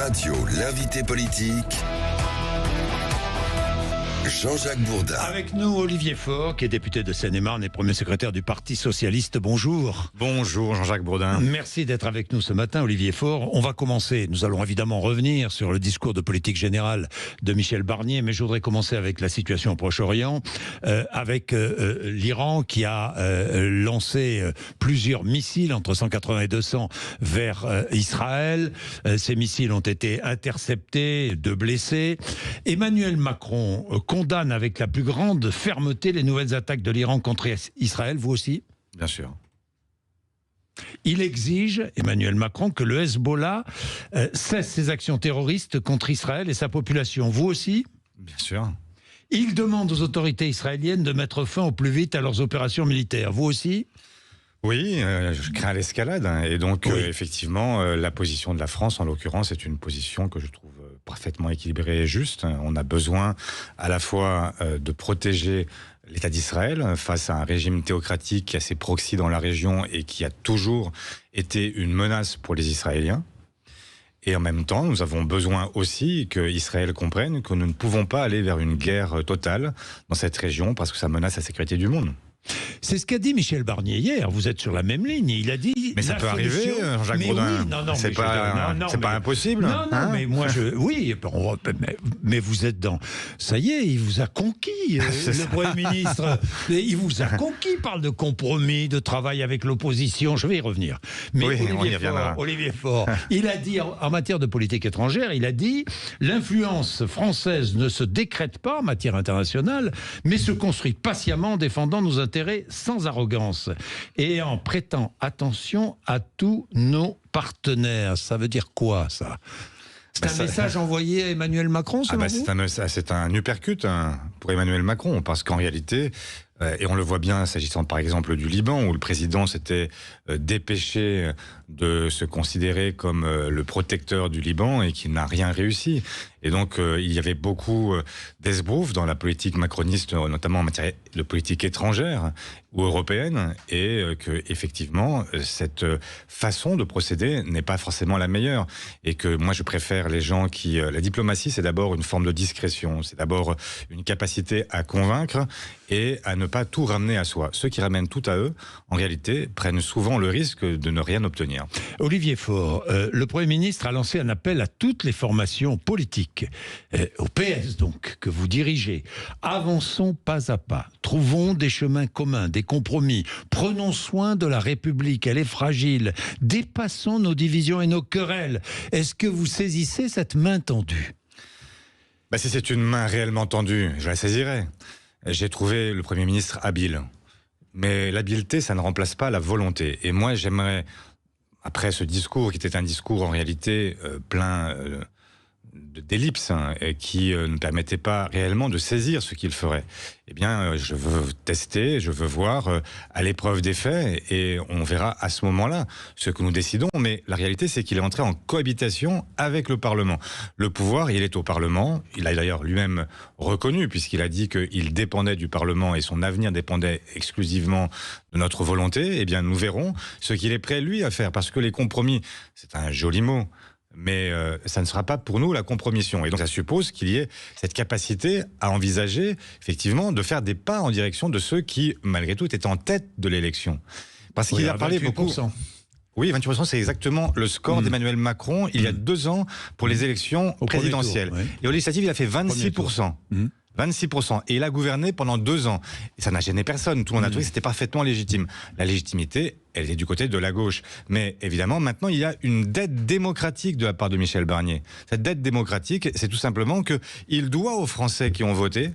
Radio, l'invité politique, Jean-Jacques Bourdin. Avec nous, Olivier Faure, qui est député de Seine-et-Marne et premier secrétaire du Parti Socialiste. Bonjour. Bonjour Jean-Jacques Bourdin. Merci d'être avec nous ce matin, Olivier Faure. On va commencer, nous allons évidemment revenir sur le discours de politique générale de Michel Barnier, mais je voudrais commencer avec la situation au Proche-Orient, avec l'Iran qui a lancé plusieurs missiles, entre 180 et 200, vers Israël. Ces missiles ont été interceptés, 2 blessés. Emmanuel Macron condamne avec la plus grande fermeté les nouvelles attaques de l'Iran contre Israël, vous aussi ? Bien sûr. Il exige, Emmanuel Macron, que le Hezbollah cesse ses actions terroristes contre Israël et sa population. Vous aussi ? Bien sûr. Il demande aux autorités israéliennes de mettre fin au plus vite à leurs opérations militaires. Vous aussi ? Oui, je crains l'escalade. Et donc, oui. Effectivement, la position de la France, en l'occurrence, est une position que je trouve parfaitement équilibrée et juste. On a besoin à la fois de protéger l'État d'Israël face à un régime théocratique qui a ses proxys dans la région et qui a toujours été une menace pour les Israéliens. Et en même temps, nous avons besoin aussi qu'Israël comprenne que nous ne pouvons pas aller vers une guerre totale dans cette région parce que ça menace la sécurité du monde. C'est ce qu'a dit Michel Barnier hier. Vous êtes sur la même ligne. Il a dit. Mais ça peut arriver, Jean-Jacques Bourdin. Oui, non, c'est pas impossible. Non, hein, mais moi, oui, mais vous êtes dans. Ça y est, il vous a conquis, le Premier ministre. Il vous a conquis. Il parle de compromis, de travail avec l'opposition. Je vais y revenir. Mais oui, on y reviendra. Olivier Faure, il a dit en matière de politique étrangère, il a dit l'influence française ne se décrète pas en matière internationale, mais se construit patiemment en défendant nos intérêts sans arrogance et en prêtant attention à tous nos partenaires. Ça veut dire quoi, ça ? C'est un message envoyé à Emmanuel Macron, selon vous ? C'est un uppercut pour Emmanuel Macron, parce qu'en réalité, et on le voit bien s'agissant par exemple du Liban, où le président s'était dépêché de se considérer comme le protecteur du Liban et qui n'a rien réussi. Et donc il y avait beaucoup d'esbroufs dans la politique macroniste, notamment en matière de politique étrangère ou européenne, et que effectivement cette façon de procéder n'est pas forcément la meilleure. Et que moi je préfère les gens qui... la diplomatie, c'est d'abord une forme de discrétion, c'est d'abord une capacité à convaincre et à ne pas tout ramener à soi. Ceux qui ramènent tout à eux, en réalité, prennent souvent le risque de ne rien obtenir. Olivier Faure, le Premier ministre a lancé un appel à toutes les formations politiques, au PS donc, que vous dirigez. Avançons pas à pas, trouvons des chemins communs, des compromis, prenons soin de la République, elle est fragile, dépassons nos divisions et nos querelles. Est-ce que vous saisissez cette main tendue ? Si c'est une main réellement tendue, je la saisirai. J'ai trouvé le Premier ministre habile. Mais l'habileté, ça ne remplace pas la volonté. Et moi, j'aimerais, après ce discours, qui était un discours en réalité plein d'ellipses, qui ne permettait pas réellement de saisir ce qu'il ferait, eh bien, je veux tester, je veux voir à l'épreuve des faits, et on verra à ce moment-là ce que nous décidons. Mais la réalité, c'est qu'il est entré en cohabitation avec le Parlement. Le pouvoir, il est au Parlement. Il a d'ailleurs lui-même reconnu, puisqu'il a dit qu'il dépendait du Parlement et son avenir dépendait exclusivement de notre volonté. Eh bien, nous verrons ce qu'il est prêt, lui, à faire. Parce que les compromis, c'est un joli mot, mais ça ne sera pas pour nous la compromission. Et donc ça suppose qu'il y ait cette capacité à envisager, effectivement, de faire des pas en direction de ceux qui, malgré tout, étaient en tête de l'élection. Parce qu'il a parlé 28%. beaucoup... Oui, 28%, c'est exactement le score d'Emmanuel Macron il y a 2 ans pour les élections présidentielles. Tour, oui. Et aux législatives, il a fait 26%. 26%. Et il a gouverné pendant 2 ans. Et ça n'a gêné personne. Tout le monde a trouvé que c'était parfaitement légitime. La légitimité, elle est du côté de la gauche. Mais évidemment, maintenant, il y a une dette démocratique de la part de Michel Barnier. Cette dette démocratique, c'est tout simplement qu'il doit aux Français qui ont voté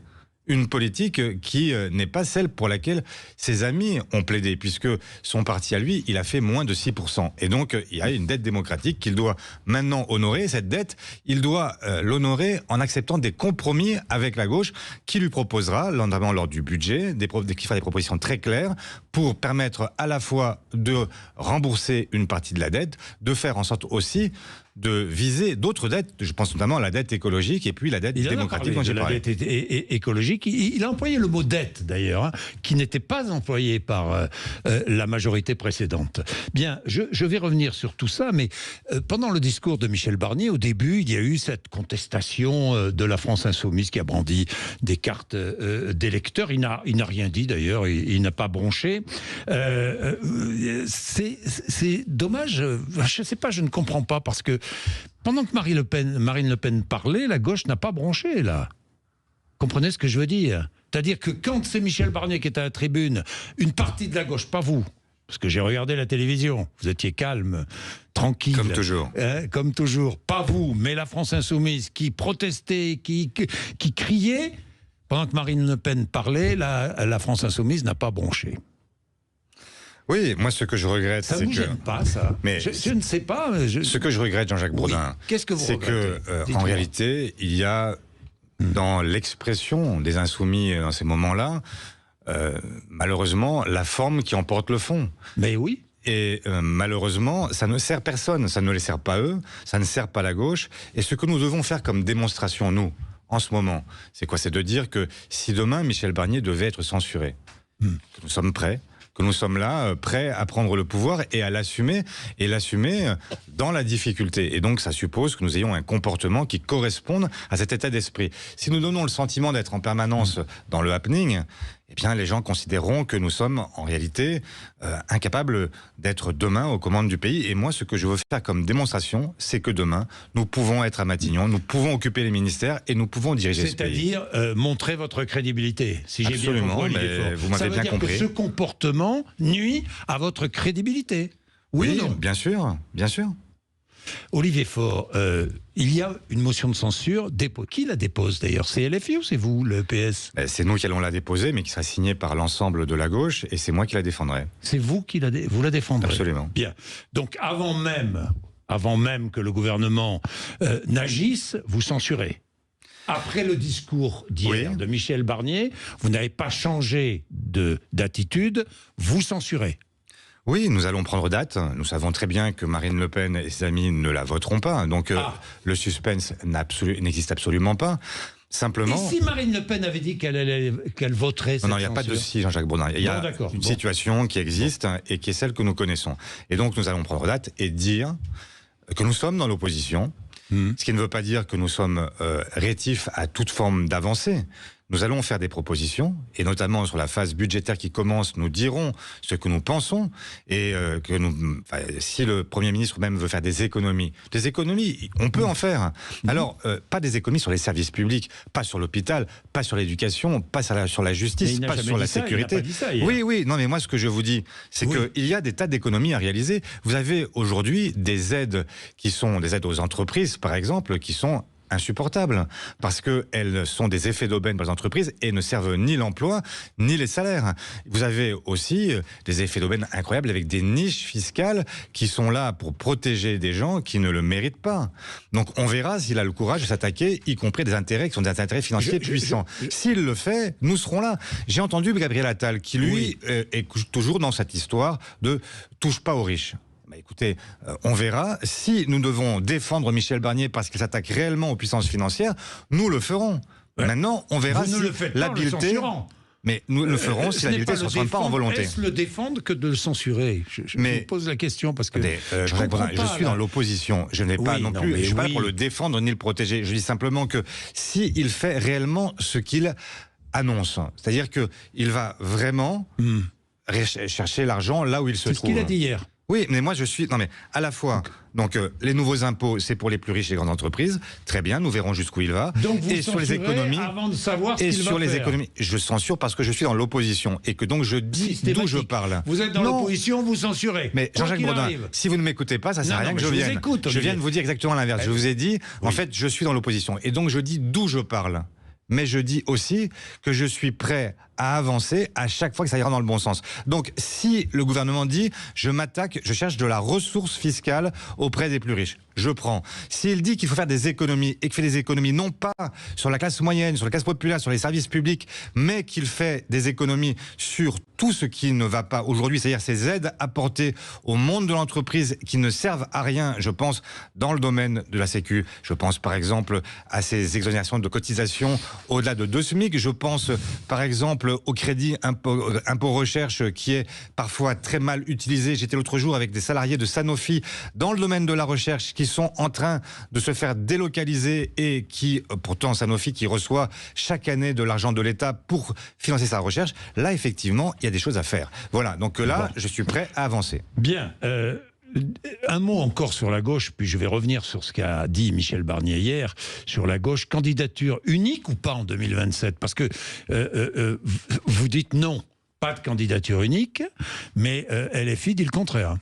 une politique qui n'est pas celle pour laquelle ses amis ont plaidé, puisque son parti à lui, il a fait moins de 6%. Et donc, il y a une dette démocratique qu'il doit maintenant honorer. Cette dette, il doit l'honorer en acceptant des compromis avec la gauche, qui lui proposera, notamment lors du budget, qui fera des propositions très claires pour permettre à la fois de rembourser une partie de la dette, de faire en sorte aussi de viser d'autres dettes. Je pense notamment à la dette écologique et puis la dette démocratique dont j'ai parlé. La dette écologique, il a employé le mot dette d'ailleurs, hein, qui n'était pas employé par la majorité précédente. Bien, je vais revenir sur tout ça, mais pendant le discours de Michel Barnier, au début, il y a eu cette contestation de la France insoumise qui a brandi des cartes d'électeurs. Il n'a rien dit d'ailleurs, il n'a pas bronché. C'est dommage, je ne sais pas, je ne comprends pas, parce que pendant que Marine Le Pen parlait, la gauche n'a pas bronché, là. Comprenez ce que je veux dire? C'est-à-dire que quand c'est Michel Barnier qui est à la tribune, une partie de la gauche, pas vous, parce que j'ai regardé la télévision, vous étiez calme, tranquille. Comme toujours. Comme toujours. Pas vous, mais la France insoumise qui protestait, qui criait. Pendant que Marine Le Pen parlait, la France insoumise n'a pas bronché. Oui, moi ce que je regrette, c'est que... Ça ne vous gêne pas, ça? Mais je ne sais pas. Ce que je regrette, Jean-Jacques Bourdin, qu'est-ce que vous regrettez? C'est qu'en réalité, il y a dans l'expression des insoumis dans ces moments-là, malheureusement, la forme qui emporte le fond. Mais oui. Et malheureusement, ça ne sert personne, ça ne les sert pas eux, ça ne sert pas la gauche. Et ce que nous devons faire comme démonstration, nous, en ce moment, c'est quoi? C'est de dire que si demain Michel Barnier devait être censuré, que nous sommes prêts, que nous sommes là, prêts à prendre le pouvoir et à l'assumer, et l'assumer dans la difficulté. Et donc, ça suppose que nous ayons un comportement qui corresponde à cet état d'esprit. Si nous donnons le sentiment d'être en permanence dans le happening, eh bien, les gens considéreront que nous sommes, en réalité, incapables d'être demain aux commandes du pays. Et moi, ce que je veux faire comme démonstration, c'est que demain, nous pouvons être à Matignon, nous pouvons occuper les ministères et nous pouvons diriger ce pays. C'est-à-dire montrer votre crédibilité, si j'ai bien compris. Mais vous m'avez bien compris. Que ce comportement nuit à votre crédibilité. Oui ou non? Bien sûr, bien sûr. Olivier Faure, il y a une motion de censure. Qui la dépose d'ailleurs? C'est LFI ou c'est vous, le PS? C'est nous qui allons la déposer, mais qui sera signée par l'ensemble de la gauche, et c'est moi qui la défendrai. C'est vous qui vous la défendrez? Absolument. Bien. Donc avant même que le gouvernement n'agisse, vous censurez. Après le discours d'hier de Michel Barnier, vous n'avez pas changé d'attitude, vous censurez. Oui, nous allons prendre date. Nous savons très bien que Marine Le Pen et ses amis ne la voteront pas. Donc le suspense n'existe absolument pas. Simplement... Et si Marine Le Pen avait dit qu'elle voterait cette Non, il n'y a pas de si, Jean-Jacques Bourdin. Il y a une situation qui existe et qui est celle que nous connaissons. Et donc nous allons prendre date et dire que nous sommes dans l'opposition, ce qui ne veut pas dire que nous sommes rétifs à toute forme d'avancée. Nous allons faire des propositions, et notamment sur la phase budgétaire qui commence, nous dirons ce que nous pensons, et si le Premier ministre même veut faire des économies, on peut en faire. Alors, pas des économies sur les services publics, pas sur l'hôpital, pas sur l'éducation, pas sur la justice, pas sur la sécurité. Oui, non, mais moi ce que je vous dis, c'est qu'il y a des tas d'économies à réaliser. Vous avez aujourd'hui des aides qui sont des aides aux entreprises, par exemple, qui sont insupportables, parce qu'elles sont des effets d'aubaine pour les entreprises et ne servent ni l'emploi, ni les salaires. Vous avez aussi des effets d'aubaine incroyables avec des niches fiscales qui sont là pour protéger des gens qui ne le méritent pas. Donc on verra s'il a le courage de s'attaquer, y compris des intérêts qui sont des intérêts financiers puissants. S'il le fait, nous serons là. J'ai entendu Gabriel Attal qui, lui, est toujours dans cette histoire de « touche pas aux riches ». Écoutez, on verra. Si nous devons défendre Michel Barnier parce qu'il s'attaque réellement aux puissances financières, nous le ferons. Maintenant, on verra si l'habileté... Mais nous le ferons si l'habileté ne se transforme pas en volonté. Est-ce le défendre que de le censurer? Je vous pose la question parce que... je suis dans l'opposition. Je n'ai pas non plus... Je ne suis pas là pour le défendre ni le protéger. Je dis simplement que s'il fait réellement ce qu'il annonce, c'est-à-dire qu'il va vraiment chercher l'argent là où il se trouve. C'est ce qu'il a dit hier. Oui, mais moi je suis... Non mais à la fois, donc les nouveaux impôts, c'est pour les plus riches et les grandes entreprises. Très bien, nous verrons jusqu'où il va. Donc vous et sur les économies, avant de savoir ce qu'il va faire. Et sur les économies, je censure parce que je suis dans l'opposition et que donc je dis d'où je parle. Vous êtes dans l'opposition, vous censurez. Mais Jean-Jacques Bourdin, si vous ne m'écoutez pas, ça sert à rien que je vienne. Je viens de vous dire exactement l'inverse. Je vous ai dit, en fait, je suis dans l'opposition et donc je dis d'où je parle. Mais je dis aussi que je suis prêt à avancer à chaque fois que ça ira dans le bon sens. Donc, si le gouvernement dit « je cherche de la ressource fiscale auprès des plus riches », je prends. S'il dit qu'il faut faire des économies et qu'il fait des économies non pas sur la classe moyenne, sur la classe populaire, sur les services publics, mais qu'il fait des économies sur tout ce qui ne va pas aujourd'hui, c'est-à-dire ces aides apportées au monde de l'entreprise qui ne servent à rien, je pense, dans le domaine de la Sécu. Je pense par exemple à ces exonérations de cotisations au-delà de 2 SMIC. Je pense par exemple au crédit impôt recherche qui est parfois très mal utilisé. J'étais l'autre jour avec des salariés de Sanofi dans le domaine de la recherche qui sont en train de se faire délocaliser et qui, pourtant Sanofi qui reçoit chaque année de l'argent de l'État pour financer sa recherche, là effectivement il y a des choses à faire. Voilà, donc là je suis prêt à avancer. Bien, un mot encore sur la gauche, puis je vais revenir sur ce qu'a dit Michel Barnier hier, sur la gauche, candidature unique ou pas en 2027 ? Parce que vous dites non, pas de candidature unique, mais LFI dit le contraire.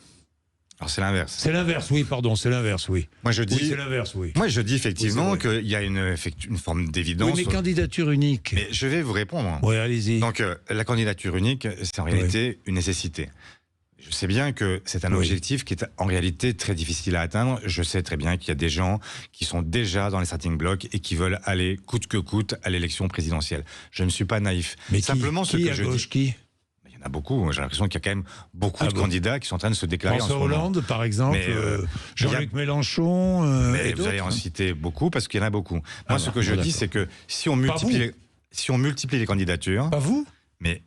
Alors c'est l'inverse. C'est l'inverse, oui, pardon, c'est l'inverse, oui. Moi je dis, oui, c'est l'inverse, oui. Moi je dis effectivement oui, qu'il y a une forme d'évidence. Oui, mais candidature unique. Mais je vais vous répondre. Oui, allez-y. Donc la candidature unique, c'est en réalité une nécessité. Je sais bien que c'est un objectif qui est en réalité très difficile à atteindre. Je sais très bien qu'il y a des gens qui sont déjà dans les starting blocks et qui veulent aller coûte que coûte à l'élection présidentielle. Je ne suis pas naïf. Mais simplement qui, ce que je gauche, dis. Qui Il y en a beaucoup. J'ai l'impression qu'il y a quand même beaucoup de candidats qui sont en train de se déclarer François en ce moment. Hollande, par exemple, Jean-Luc Mélenchon. Mais vous allez en citer beaucoup parce qu'il y en a beaucoup. Moi, ce que je dis, c'est que si on multiplie les candidatures. Pas vous ? Mais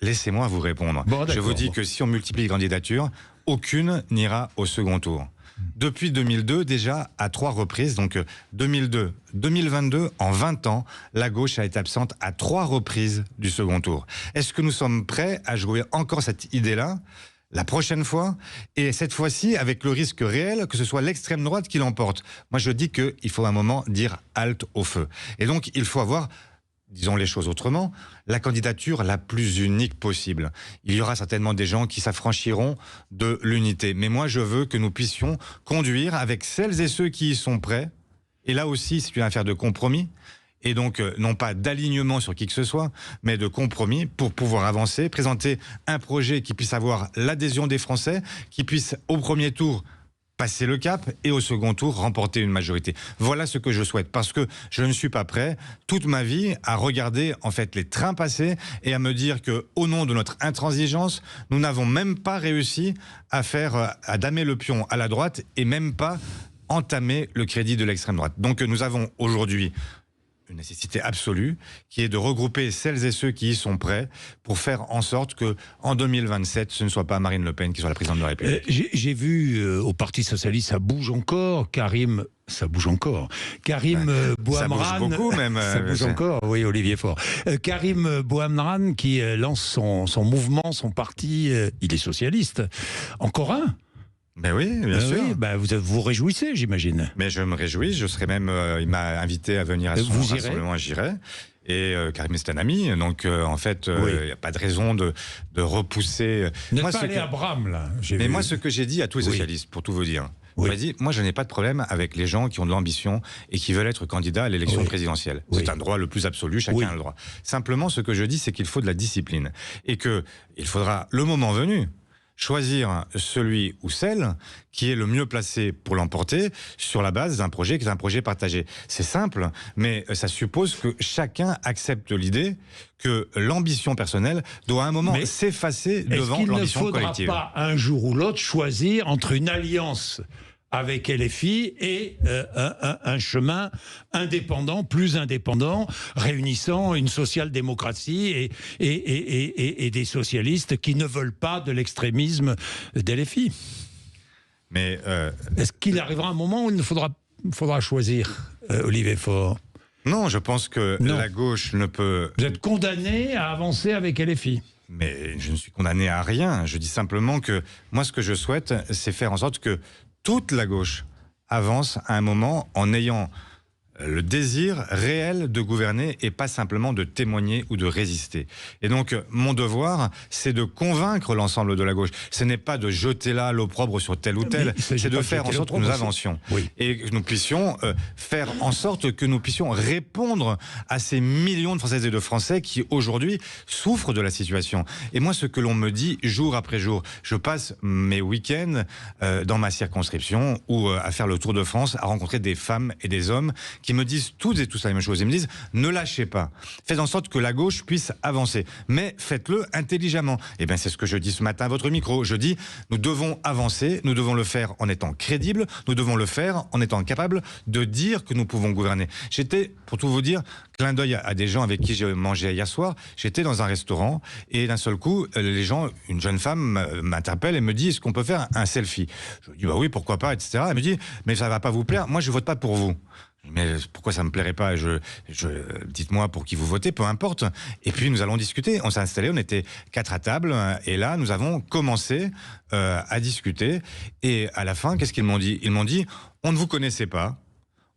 laissez-moi vous répondre. Bon, je vous dis que si on multiplie les candidatures, aucune n'ira au second tour. Depuis 2002, déjà à 3 reprises, donc 2002, 2022, en 20 ans, la gauche a été absente à 3 reprises du second tour. Est-ce que nous sommes prêts à jouer encore cette idée-là la prochaine fois, et cette fois-ci avec le risque réel que ce soit l'extrême droite qui l'emporte? Moi je dis qu'il faut à un moment dire halte au feu. Et donc il faut avoir, disons les choses autrement, la candidature la plus unique possible. Il y aura certainement des gens qui s'affranchiront de l'unité. Mais moi, je veux que nous puissions conduire avec celles et ceux qui y sont prêts. Et là aussi, c'est une affaire de compromis. Et donc, non pas d'alignement sur qui que ce soit, mais de compromis pour pouvoir avancer, présenter un projet qui puisse avoir l'adhésion des Français, qui puisse, au premier tour, passer le cap et au second tour remporter une majorité. Voilà ce que je souhaite, parce que je ne suis pas prêt toute ma vie à regarder en fait les trains passer et à me dire que au nom de notre intransigeance, nous n'avons même pas réussi à damer le pion à la droite et même pas entamer le crédit de l'extrême droite. Donc nous avons aujourd'hui une nécessité absolue, qui est de regrouper celles et ceux qui y sont prêts pour faire en sorte que en 2027, ce ne soit pas Marine Le Pen qui soit la présidente de la République. J'ai vu au Parti Socialiste, ça bouge encore, Karim... Ça bouge encore. Karim Bouhamran... Ça bouge beaucoup même. Ça bouge encore, oui, Olivier Faure. Karim Bouhamran qui lance son mouvement, son parti, il est socialiste. Encore un ? Ben oui, bien sûr. Oui, ben vous réjouissez, j'imagine. Mais je me réjouis, je serai même... il m'a invité à venir à son rassemblement, j'irai. Et Karim c'est un ami, donc en fait, il n'y a pas de raison de repousser... Ne pas aller à Bram, là. Mais moi, ce que j'ai dit à tous les socialistes, pour tout vous dire, j'ai dit, moi je n'ai pas de problème avec les gens qui ont de l'ambition et qui veulent être candidats à l'élection présidentielle. C'est un droit le plus absolu, chacun a le droit. Simplement, ce que je dis, c'est qu'il faut de la discipline. Et qu'il faudra, le moment venu, choisir celui ou celle qui est le mieux placé pour l'emporter sur la base d'un projet qui est un projet partagé. C'est simple, mais ça suppose que chacun accepte l'idée que l'ambition personnelle doit à un moment s'effacer devant l'ambition collective. Est-ce qu'il ne faudra pas un jour ou l'autre choisir entre une alliance avec LFI et un chemin indépendant, plus indépendant, réunissant une social-démocratie et des socialistes qui ne veulent pas de l'extrémisme d'LFI. Mais est-ce qu'il arrivera un moment où il faudra choisir, Olivier Faure ? Non, je pense que la gauche ne peut... Vous êtes condamné à avancer avec LFI. Mais je ne suis condamné à rien. Je dis simplement que moi, ce que je souhaite, c'est faire en sorte que toute la gauche avance à un moment en ayant le désir réel de gouverner et pas simplement de témoigner ou de résister. Et donc, mon devoir, c'est de convaincre l'ensemble de la gauche. Ce n'est pas de jeter là l'opprobre sur tel ou tel, c'est de faire en sorte que nous avancions. Oui. Et que nous puissions faire en sorte que nous puissions répondre à ces millions de Françaises et de Français qui, aujourd'hui, souffrent de la situation. Et moi, ce que l'on me dit jour après jour, je passe mes week-ends dans ma circonscription ou à faire le tour de France, à rencontrer des femmes et des hommes qui me disent toutes et tous la même chose. Ils me disent, ne lâchez pas. Faites en sorte que la gauche puisse avancer. Mais faites-le intelligemment. Et bien, c'est ce que je dis ce matin à votre micro. Je dis, nous devons avancer, nous devons le faire en étant crédibles, nous devons le faire en étant capables de dire que nous pouvons gouverner. J'étais, pour tout vous dire, clin d'œil à des gens avec qui j'ai mangé hier soir, j'étais dans un restaurant et d'un seul coup, les gens, une jeune femme m'interpelle et me dit, est-ce qu'on peut faire un selfie? Je lui dis, bah oui, pourquoi pas, etc. Elle me dit, mais ça va pas vous plaire, moi je vote pas pour vous. Mais pourquoi ça me plairait pas? Dites-moi pour qui vous votez, peu importe. Et puis nous allons discuter. On s'est installé, on était 4 à table, et là nous avons commencé à discuter. Et à la fin, qu'est-ce qu'ils m'ont dit? Ils m'ont dit, on ne vous connaissait pas,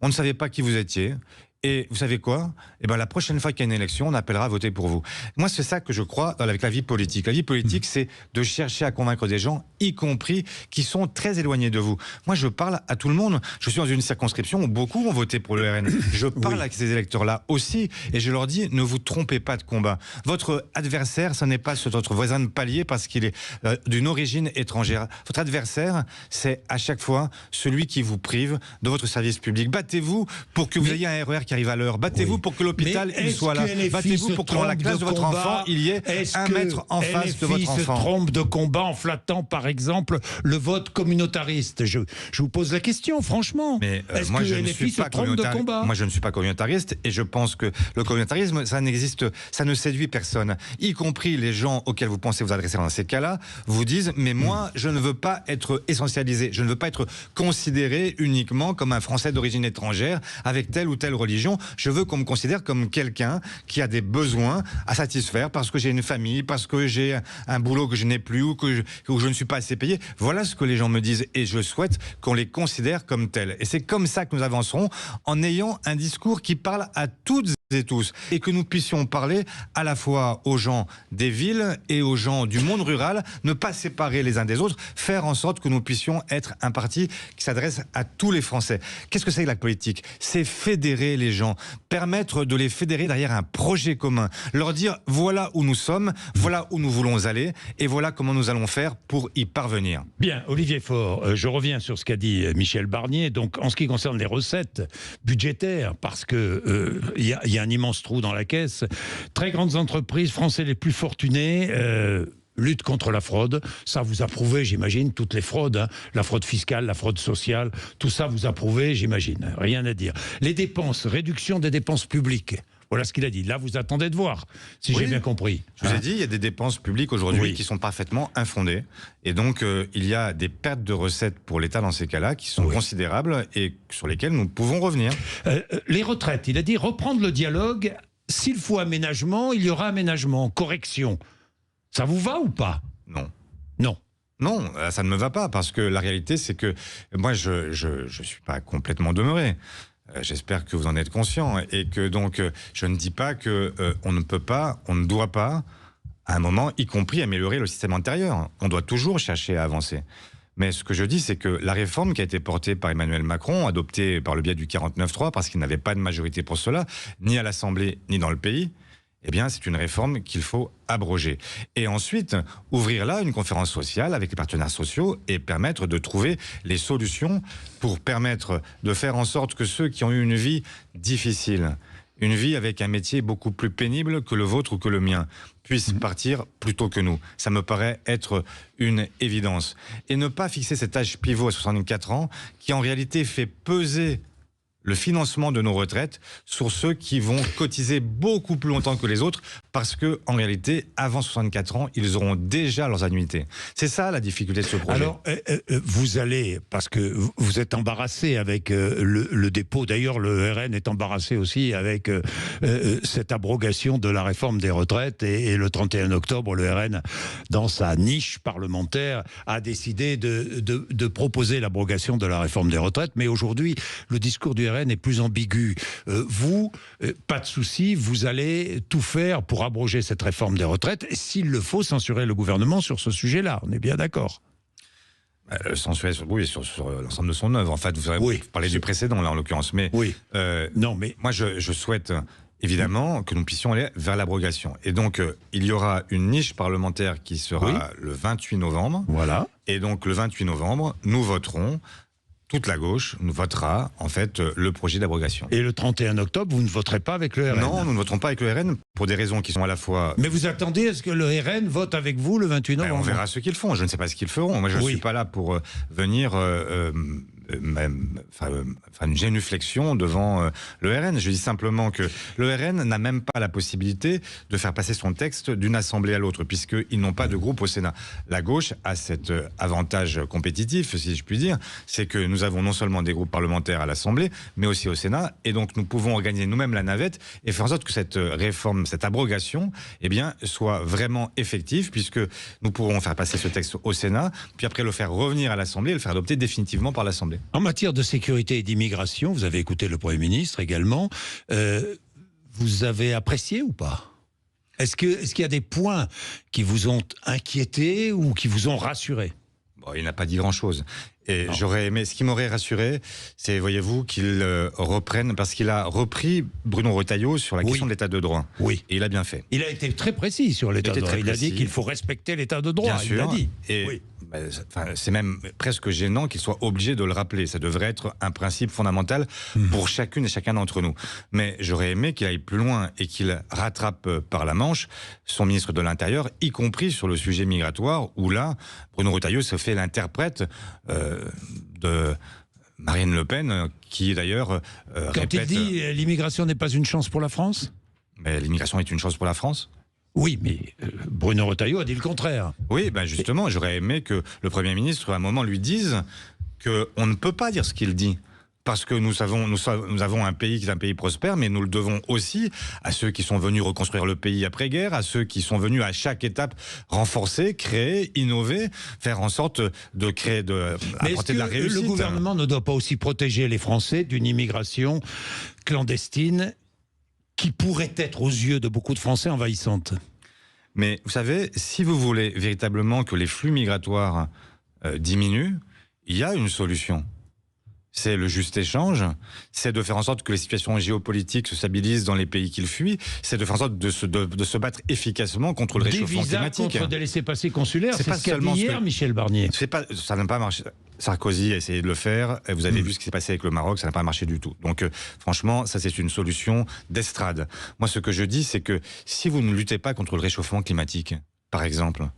on ne savait pas qui vous étiez. Et vous savez quoi? Eh ben, la prochaine fois qu'il y a une élection, on appellera à voter pour vous. Moi, c'est ça que je crois avec la vie politique. La vie politique, c'est de chercher à convaincre des gens, y compris qui sont très éloignés de vous. Moi, je parle à tout le monde. Je suis dans une circonscription où beaucoup ont voté pour le RN. Je parle avec ces électeurs-là aussi, et je leur dis, ne vous trompez pas de combat. Votre adversaire, ce n'est pas votre voisin de palier parce qu'il est d'une origine étrangère. Votre adversaire, c'est à chaque fois celui qui vous prive de votre service public. Battez-vous pour que vous ayez un RER qui arrive à l'heure. Battez-vous pour que l'hôpital il soit là. Battez-vous pour que dans la classe de votre enfant, il y ait un maître en face de votre enfant. se trompe de combat en flattant, par exemple, le vote communautariste? Je vous pose la question, franchement. Mais est-ce moi, que je ne LFI suis se pas trompe de combat? Moi, je ne suis pas communautariste et je pense que le communautarisme, ça n'existe, ça ne séduit personne. Y compris les gens auxquels vous pensez vous adresser dans ces cas-là, vous disent, mais moi, je ne veux pas être essentialisé. Je ne veux pas être considéré uniquement comme un Français d'origine étrangère avec telle ou telle religion. Je veux qu'on me considère comme quelqu'un qui a des besoins à satisfaire parce que j'ai une famille, parce que j'ai un boulot que je n'ai plus ou que je ne suis pas assez payé. Voilà ce que les gens me disent et je souhaite qu'on les considère comme tels. Et c'est comme ça que nous avancerons en ayant un discours qui parle à toutes et tous et que nous puissions parler à la fois aux gens des villes et aux gens du monde rural, ne pas séparer les uns des autres, faire en sorte que nous puissions être un parti qui s'adresse à tous les Français. Qu'est-ce que c'est que la politique? C'est fédérer les gens, permettre de les fédérer derrière un projet commun, leur dire voilà où nous sommes, voilà où nous voulons aller et voilà comment nous allons faire pour y parvenir. Bien, Olivier Faure, je reviens sur ce qu'a dit Michel Barnier. Donc, en ce qui concerne les recettes budgétaires, parce que il y a un immense trou dans la caisse, très grandes entreprises, Français les plus fortunés, lutte contre la fraude, ça vous approuvez, j'imagine, toutes les fraudes, hein, la fraude fiscale, la fraude sociale, tout ça vous approuvez, j'imagine, rien à dire. Les dépenses, réduction des dépenses publiques. Voilà ce qu'il a dit. Là, vous attendez de voir, si j'ai bien compris. Je vous ai dit, il y a des dépenses publiques aujourd'hui qui sont parfaitement infondées. Et donc, il y a des pertes de recettes pour l'État dans ces cas-là qui sont considérables et sur lesquelles nous pouvons revenir. Les retraites, il a dit reprendre le dialogue. S'il faut aménagement, il y aura aménagement, correction. Ça vous va ou pas? Non. Non. Non, ça ne me va pas parce que la réalité, c'est que moi, je suis pas complètement demeuré. J'espère que vous en êtes conscient et que donc je ne dis pas que on ne peut pas, on ne doit pas, à un moment, y compris améliorer le système antérieur. On doit toujours chercher à avancer. Mais ce que je dis, c'est que la réforme qui a été portée par Emmanuel Macron, adoptée par le biais du 49.3, parce qu'il n'avait pas de majorité pour cela, ni à l'Assemblée, ni dans le pays, eh bien, c'est une réforme qu'il faut abroger. Et ensuite, ouvrir là une conférence sociale avec les partenaires sociaux et permettre de trouver les solutions pour permettre de faire en sorte que ceux qui ont eu une vie difficile, une vie avec un métier beaucoup plus pénible que le vôtre ou que le mien, puissent partir plus tôt que nous. Ça me paraît être une évidence. Et ne pas fixer cet âge pivot à 64 ans qui en réalité fait peser le financement de nos retraites sur ceux qui vont cotiser beaucoup plus longtemps que les autres parce que en réalité, avant 64 ans, ils auront déjà leurs annuités. C'est ça la difficulté de ce projet. Alors, vous allez, parce que vous êtes embarrassé avec le dépôt, d'ailleurs le RN est embarrassé aussi avec cette abrogation de la réforme des retraites et le 31 octobre, le RN, dans sa niche parlementaire, a décidé de proposer l'abrogation de la réforme des retraites. Mais aujourd'hui, le discours du RN est plus ambigu. Vous, pas de souci, vous allez tout faire pour abroger cette réforme des retraites, et s'il le faut, censurer le gouvernement sur ce sujet-là. On est bien d'accord. Censurer sur l'ensemble de son œuvre. En fait, vous parlez du précédent, là, en l'occurrence. Mais, non, mais moi, je souhaite évidemment que nous puissions aller vers l'abrogation. Et donc, il y aura une niche parlementaire qui sera le 28 novembre. Voilà. Et donc, le 28 novembre, nous voterons. Toute la gauche nous votera, en fait, le projet d'abrogation. Et le 31 octobre, vous ne voterez pas avec le RN? Non, nous ne voterons pas avec le RN pour des raisons qui sont à la fois... Mais vous attendez à ce que le RN vote avec vous le 28 novembre? On verra ce qu'ils font. Je ne sais pas ce qu'ils feront. Moi, je ne suis pas là pour venir... une génuflexion devant le RN. Je dis simplement que le RN n'a même pas la possibilité de faire passer son texte d'une assemblée à l'autre, puisqu'ils n'ont pas de groupe au Sénat. La gauche a cet avantage compétitif, si je puis dire, c'est que nous avons non seulement des groupes parlementaires à l'Assemblée, mais aussi au Sénat, et donc nous pouvons organiser nous-mêmes la navette et faire en sorte que cette réforme, cette abrogation, soit vraiment effective, puisque nous pourrons faire passer ce texte au Sénat, puis après le faire revenir à l'Assemblée et le faire adopter définitivement par l'Assemblée. En matière de sécurité et d'immigration, vous avez écouté le Premier ministre également. Vous avez apprécié ou pas? Est-ce qu'il y a des points qui vous ont inquiété ou qui vous ont rassuré? Il n'a pas dit grand-chose. Et j'aurais aimé, ce qui m'aurait rassuré, c'est, voyez-vous, qu'il reprenne, parce qu'il a repris Bruno Retailleau sur la question de l'état de droit. Oui. Et il a bien fait. Il a été très précis sur l'état de droit. Il a dit qu'il faut respecter l'état de droit. Bien sûr. Il l'a dit. Et c'est même presque gênant qu'il soit obligé de le rappeler. Ça devrait être un principe fondamental pour chacune et chacun d'entre nous. Mais j'aurais aimé qu'il aille plus loin et qu'il rattrape par la manche son ministre de l'Intérieur, y compris sur le sujet migratoire, où là, Bruno Retailleau se fait l'interprète de Marine Le Pen, qui d'ailleurs Quand il dit l'immigration n'est pas une chance pour la France? Mais l'immigration est une chance pour la France. Oui, mais Bruno Retailleau a dit le contraire. Oui, justement, j'aurais aimé que le Premier ministre, à un moment, lui dise qu'on ne peut pas dire ce qu'il dit. Parce que nous avons un pays qui est un pays prospère, mais nous le devons aussi à ceux qui sont venus reconstruire le pays après-guerre, à ceux qui sont venus à chaque étape renforcer, créer, innover, faire en sorte de créer, apporter de la réussite. Le gouvernement ne doit pas aussi protéger les Français d'une immigration clandestine qui pourrait être aux yeux de beaucoup de Français envahissante? Mais vous savez, si vous voulez véritablement que les flux migratoires diminuent, il y a une solution. C'est le juste échange, c'est de faire en sorte que les situations géopolitiques se stabilisent dans les pays qu'ils fuient, c'est de faire en sorte de se battre efficacement contre le réchauffement climatique. Contre des laissez-passer consulaires, c'est ce qu'a dit hier Michel Barnier. Ça n'a pas marché. Sarkozy a essayé de le faire, et vous avez vu ce qui s'est passé avec le Maroc, ça n'a pas marché du tout. Donc franchement, ça c'est une solution d'estrade. Moi ce que je dis, c'est que si vous ne luttez pas contre le réchauffement climatique, par exemple,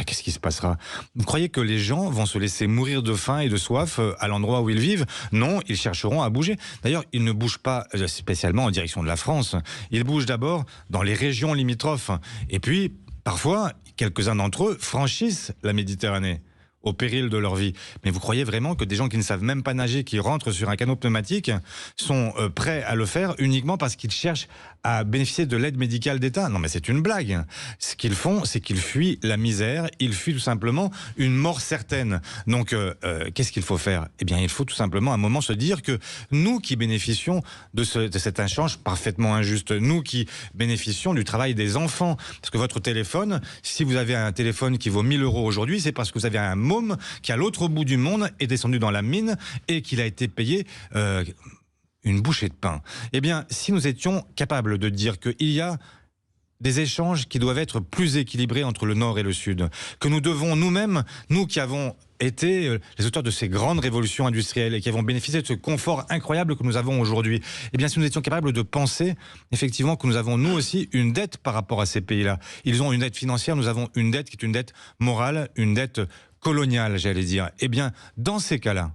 qu'est-ce qui se passera? Vous croyez que les gens vont se laisser mourir de faim et de soif à l'endroit où ils vivent? Non, ils chercheront à bouger. D'ailleurs, ils ne bougent pas spécialement en direction de la France. Ils bougent d'abord dans les régions limitrophes. Et puis, parfois, quelques-uns d'entre eux franchissent la Méditerranée au péril de leur vie. Mais vous croyez vraiment que des gens qui ne savent même pas nager, qui rentrent sur un canot pneumatique, sont prêts à le faire uniquement parce qu'ils cherchent à bénéficier de l'aide médicale d'État? Non mais c'est une blague. Ce qu'ils font, c'est qu'ils fuient la misère, ils fuient tout simplement une mort certaine. Donc qu'est-ce qu'il faut faire? Eh bien il faut tout simplement à un moment se dire que nous qui bénéficions de cet échange parfaitement injuste, nous qui bénéficions du travail des enfants, parce que votre téléphone, si vous avez un téléphone qui vaut 1000 € aujourd'hui, c'est parce que vous avez un môme qui à l'autre bout du monde est descendu dans la mine et qu'il a été payé une bouchée de pain. Eh bien, si nous étions capables de dire qu'il y a des échanges qui doivent être plus équilibrés entre le Nord et le Sud, que nous devons nous-mêmes, nous qui avons été les auteurs de ces grandes révolutions industrielles et qui avons bénéficié de ce confort incroyable que nous avons aujourd'hui, eh bien si nous étions capables de penser effectivement que nous avons nous aussi une dette par rapport à ces pays-là. Ils ont une dette financière, nous avons une dette qui est une dette morale, une dette coloniale, j'allais dire. Eh bien, dans ces cas-là,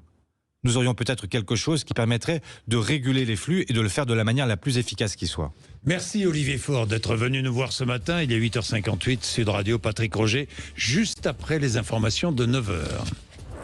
nous aurions peut-être quelque chose qui permettrait de réguler les flux et de le faire de la manière la plus efficace qui soit. Merci Olivier Faure d'être venu nous voir ce matin. Il est 8h58, Sud Radio, Patrick Roger, juste après les informations de 9h.